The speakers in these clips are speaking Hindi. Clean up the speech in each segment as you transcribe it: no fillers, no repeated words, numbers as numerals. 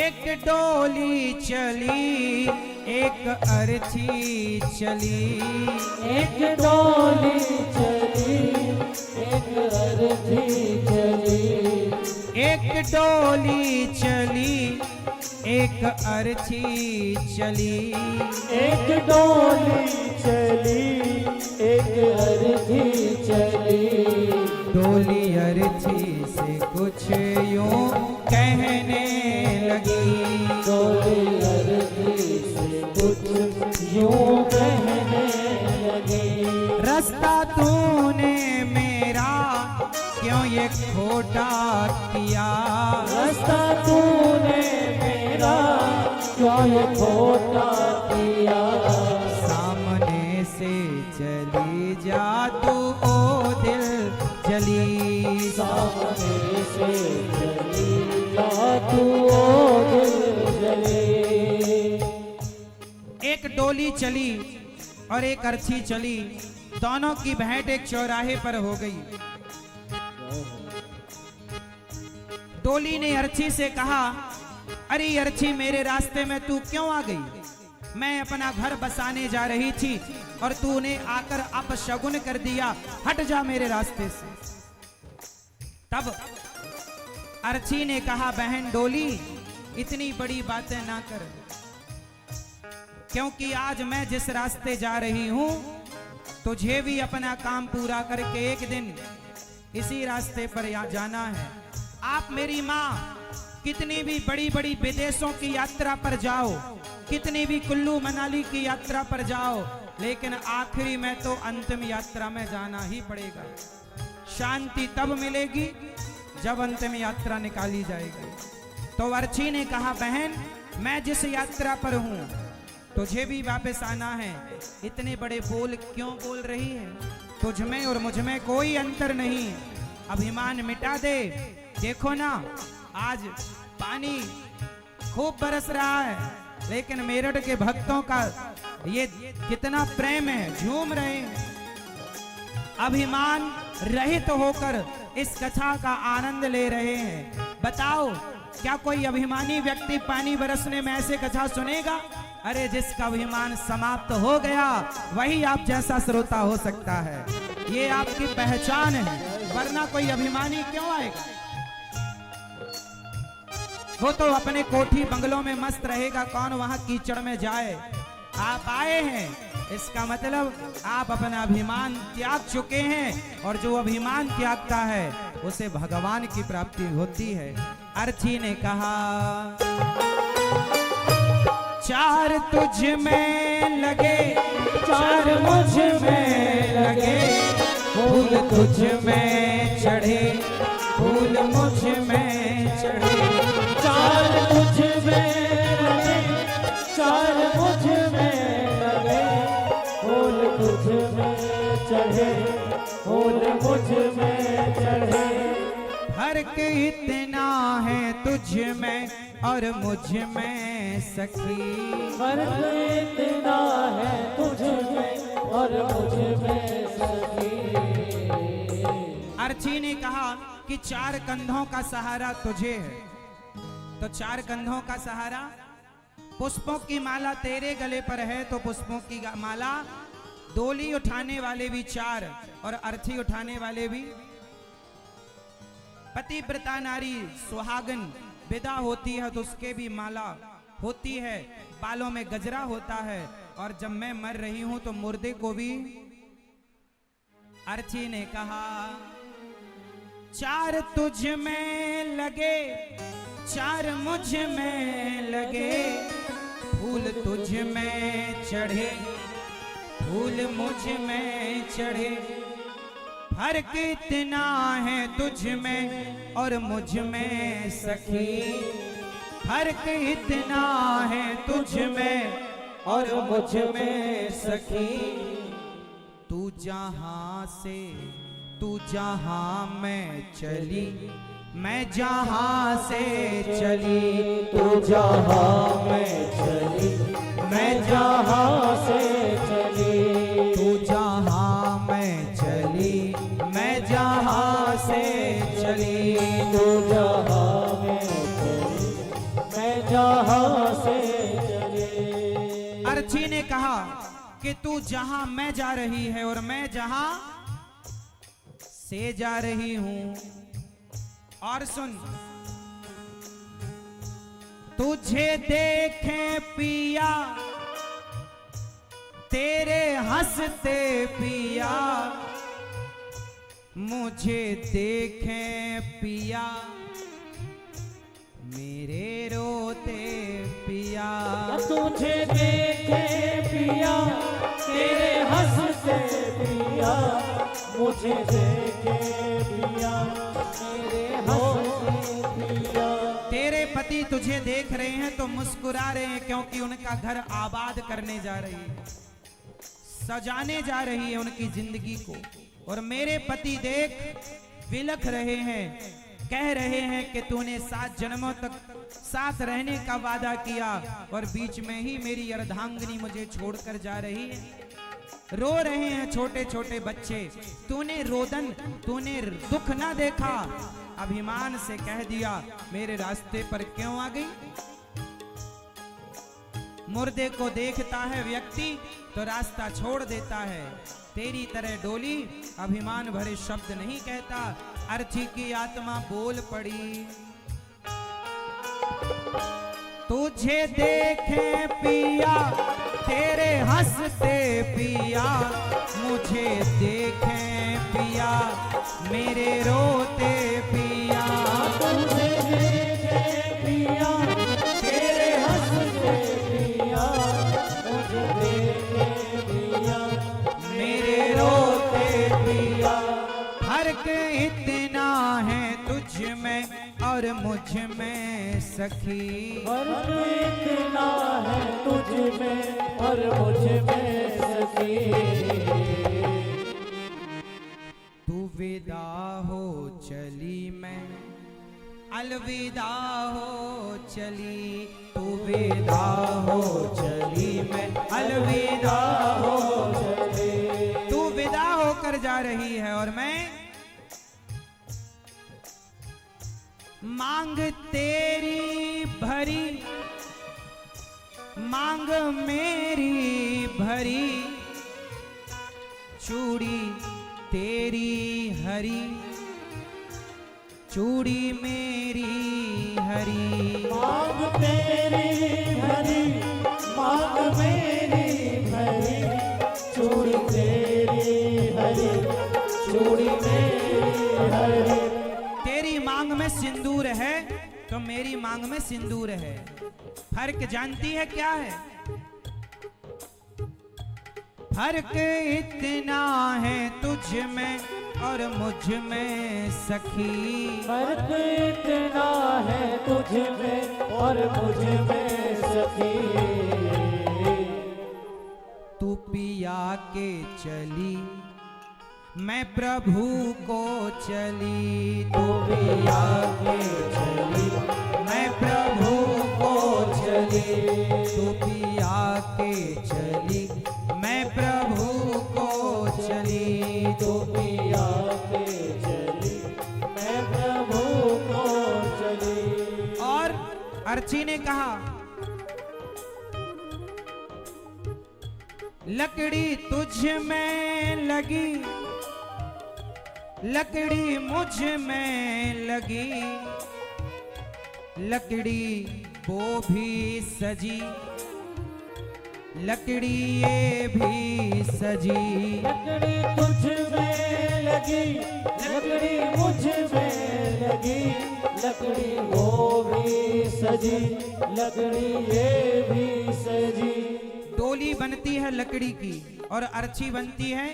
एक डोली चली एक अर्थी चली, एक डोली चली एक अर्थी चली, एक डोली चली एक अर्थी चली, एक डोली चली एक अर्थी चली। डोली अर्थी से कुछ यूं कहने लगी, डोली अर्थी से कुछ यूं कहने लगी, रास्ता तूने मेरा क्यों ये खोटा किया, रास्ता तूने मेरा क्यों ये खोटा किया। सामने से चली जा तू ओ दिल जली, सामने से चली जा तू ओ दिल जली। एक डोली चली और एक अर्थी चली, दोनों की भेंट एक चौराहे पर हो गई। डोली ने अर्थी से कहा, अरे अर्थी मेरे रास्ते में तू क्यों आ गई? मैं अपना घर बसाने जा रही थी और तूने आकर अपशगुन कर दिया, हट जा मेरे रास्ते से। तब अर्थी ने कहा, बहन डोली इतनी बड़ी बातें ना कर, क्योंकि आज मैं जिस रास्ते जा रही हूं तुझे भी अपना काम पूरा करके एक दिन इसी रास्ते पर जाना है। आप मेरी माँ कितनी भी बड़ी बड़ी विदेशों की यात्रा पर जाओ, कितनी भी कुल्लू मनाली की यात्रा पर जाओ, लेकिन आखिरी में तो अंतिम यात्रा में जाना ही पड़ेगा। शांति तब मिलेगी जब अंतिम यात्रा निकाली जाएगी। तो अर्थी ने कहा, बहन मैं जिस यात्रा पर हूं तुझे भी वापस आना है, इतने बड़े बोल क्यों बोल रही है? तुझ में और मुझ में कोई अंतर नहीं, अभिमान मिटा दे। देखो ना आज पानी खूब बरस रहा है, लेकिन मेरठ के भक्तों का ये कितना प्रेम है, झूम रहे हैं। अभिमान रहित होकर इस कथा का आनंद ले रहे हैं। बताओ क्या कोई अभिमानी व्यक्ति पानी बरसने में ऐसे कथा सुनेगा? अरे जिसका अभिमान समाप्त हो गया वही आप जैसा श्रोता हो सकता है, ये आपकी पहचान है, वरना कोई अभिमानी क्यों आएगा? वो तो अपने कोठी बंगलों में मस्त रहेगा, कौन वहां कीचड़ में जाए। आप आए हैं, इसका मतलब आप अपना अभिमान त्याग चुके हैं, और जो अभिमान त्यागता है उसे भगवान की प्राप्ति होती है। अर्थी ने कहा, चार तुझ में लगे चार मुझ में लगे, फूल तुझ में चढ़े फूल मुझ में चढ़े, चार तुझ में लगे चार मुझ में लगे, फूल तुझ में चढ़े फूल मुझ में चढ़े। फर्क इतना है तुझ में और मुझ में सखी, फर्क इतना है तुझ में और मुझ में सखी। अर्थी ने कहा कि चार कंधों का सहारा तुझे है, तो चार कंधों का सहारा, पुष्पों की माला तेरे गले पर है तो पुष्पों की माला, डोली उठाने वाले भी चार और अर्थी उठाने वाले भी। पतिव्रता नारी सुहागन विदा होती है तो उसके भी माला होती है, बालों में गजरा होता है, और जब मैं मर रही हूं तो मुर्दे को भी। अर्थी ने कहा, चार तुझ में लगे चार मुझ में लगे, फूल तुझ में चढ़े फूल मुझ में चढ़े, फर्क इतना है तुझ में और मुझ में सखी, फर्क इतना है तुझ में और मुझ में सखी। तू जहां से तू जहां मैं चली मैं जहां से चली, तू जहां मैं चली मैं जहां से चली, तू जहां मैं चली मैं जहां से चली, तू जहां मैं चली मैं कि तू जहां मैं जा रही है और मैं जहां से जा रही हूं। और सुन, तुझे देखे पिया तेरे हंसते पिया, मुझे देखे पिया मेरे रोते पिया। तुझे देखे पिया तेरे हंसते पिया, मुझे देखे पिया मेरे हंसते पिया। तेरे पति तुझे देख रहे हैं तो मुस्कुरा रहे हैं, क्योंकि उनका घर आबाद करने जा रही है, सजाने जा रही है उनकी जिंदगी को। और मेरे पति देख विलख रहे हैं, कह रहे हैं कि तूने 7 जन्मों तक साथ रहने का वादा किया और बीच में ही मेरी अर्धांगिनी मुझे छोड़कर जा रही है। रो रहे हैं छोटे छोटे बच्चे, तूने रोदन, तूने दुख ना देखा, अभिमान से कह दिया मेरे रास्ते पर क्यों आ गई। मुर्दे को देखता है व्यक्ति तो रास्ता छोड़ देता है, तेरी तरह डोली अभिमान भरे शब्द नहीं कहता। अर्थी की आत्मा बोल पड़ी, तुझे देखे पिया तेरे हंसते पिया, मुझे देखे पिया मेरे रोते पिया। तुझे देखे पिया तेरे हंसते पिया, मुझे देखे पिया मेरे रोते पिया। फर्क इतना है तुझ में और मुझ में सखी, फर्क इतना है तुझ में और मुझ में सखी। तू विदा हो चली मैं अलविदा हो चली, तू विदा हो चली मैं अलविदा हो चली। तू विदा होकर जा रही है और मैं मांग तेरी भरी, मांग मेरी भरी, चूड़ी तेरी हरी, चूड़ी मेरी हरी। मांग तेरी हरी, मांग मेरी भरी, चूड़ी तेरी हरी, चूड़ी मेरी हरी। तेरी मांग में सिंदूर है तो मेरी मांग में सिंदूर है, फर्क जानती है क्या है? फर्क इतना है तुझ में और मुझ में सखी, फर्क इतना है तुझ में और मुझ में सखी। तू पिया के चली मैं प्रभु को चली, तू पिया के चली मैं प्रभु को चली, तू पिया के चली मैं प्रभु को चली, तू पिया के चली मैं प्रभु को चली। और अर्ची ने कहा लकड़ी तुझ में लगी, लकड़ी मुझ में लगी, लकड़ी वो भी सजी, लकड़ी ये भी सजी। लकड़ी तुझ में लगी, लकड़ी मुझ में लगी, लकड़ी वो भी सजी, लकड़ी ये भी सजी। डोली बनती है लकड़ी की और अर्ची बनती है,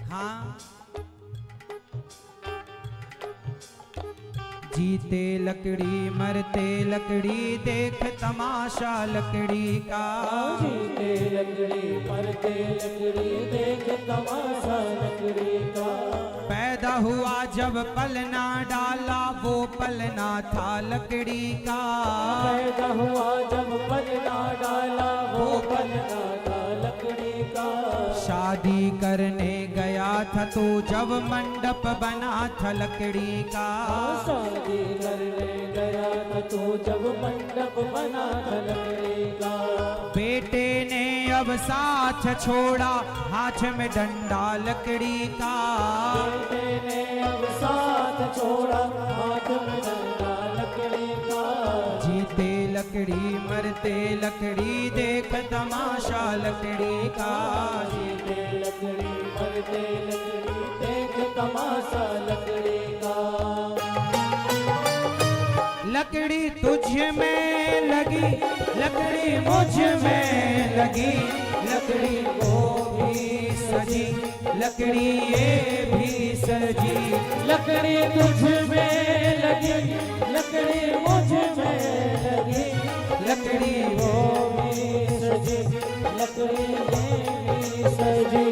हाँ, जीते लकड़ी मरते लकड़ी, देख तमाशा लकड़ी का। जीते लकड़ी मरते लकड़ी, देख तमाशा लकड़ी का। पैदा हुआ जब पलना डाला, वो पलना था लकड़ी का। पैदा हुआ जब पलना डाला, वो पलना था लकड़ी का। शादी करने गया था तो जब मंडप बना था लकड़ी का। शादी करने गया था तो जब मंडप बना था लकड़ी का। बेटे ने अब साथ छोड़ा हाथ में डंडा लकड़ी का। बेटे ने अब साथ छोड़ा हाथ में डंडा लकड़ी का। जीते लकड़ी मरते लकड़ी देख तमाशा लकड़ी का। जीते लकड़ी मरते लकड़ी देख तमाशा लकड़ी का। लकड़ी तुझ में लगी लकड़ी मुझ में लगी, लकड़ी वो भी सजी लकड़ी ये भी सजी। लकड़ी तुझ में लगी लकड़ी मुझ में लगी, लकड़ी वो भी सजी लकड़ी ये भी सजी।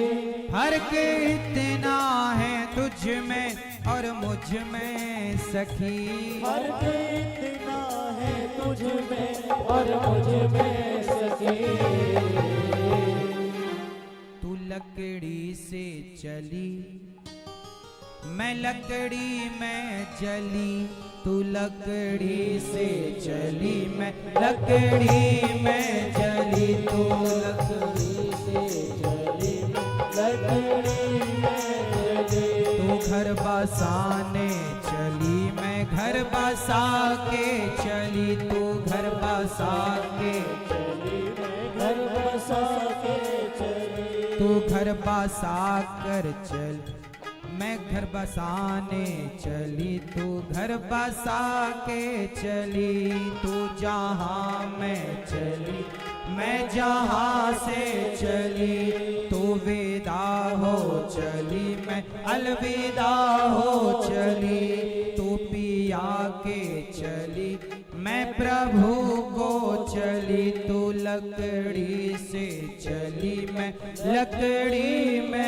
फर्क इतना है तुझ में और मुझ में सखी। फर्क इतना है तुझ में और मुझ में सखी। तू लकड़ी से चली मैं लकड़ी में जली, तू लकड़ी से चली मैं लकड़ी में जली। तू लकड़ी से चली लकड़ी में जली। तू घर बसाने चली मैं घर बसा के चली। तू घर बसा के चली मैं घर बसा के चली। तू घर बसा कर चल मैं घर बसाने चली। तू घर बसा के चली। तू जहाँ मैं चली मैं जहाँ से चली। तू विदा हो चली मैं अलविदा हो चली। तू पिया के चली मैं प्रभु को चली। तू लकड़ी से चली मैं लकड़ी में